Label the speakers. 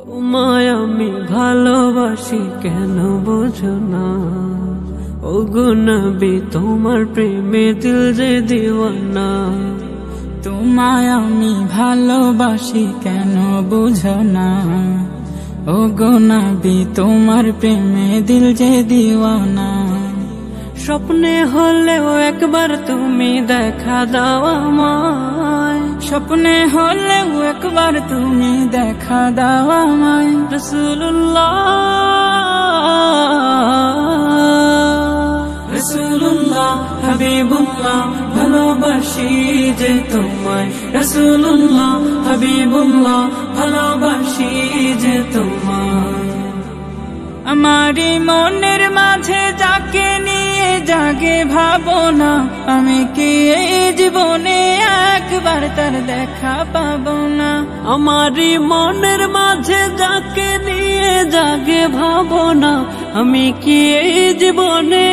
Speaker 1: তোমায় আমি ভালোবাসি কেন বোঝো না, ওগো নবী তোমার প্রেমে দিল যে দিওয়ানা।
Speaker 2: তোমায় আমি ভালোবাসি কেন বুঝো না, ওগো নবী তোমার প্রেমে দিল যে দিওয়ানা।
Speaker 1: স্বপ্নে হলেও একবার তুমি দেখা দাও আমায়,
Speaker 2: স্বপ্নে হলেও একবার তুমি দেখা দাও আমায়।
Speaker 1: রাসূলুল্লাহ রাসূলুল্লাহ হাবিবুল্লাহ ভালোবাসি যে তোমায়, রাসূলুল্লাহ হাবিবুল্লাহ ভালোবাসি যে তোমায়।
Speaker 2: আমারি মনের মাঝে যাকে নিয়ে জাগে ভাবনা, আমি কি এই জীবনে একবার তার দেখা পাবো না।
Speaker 1: আমারি মনের মাঝে যাকে নিয়ে জাগে ভাবনা, আমি কি এই জীবনে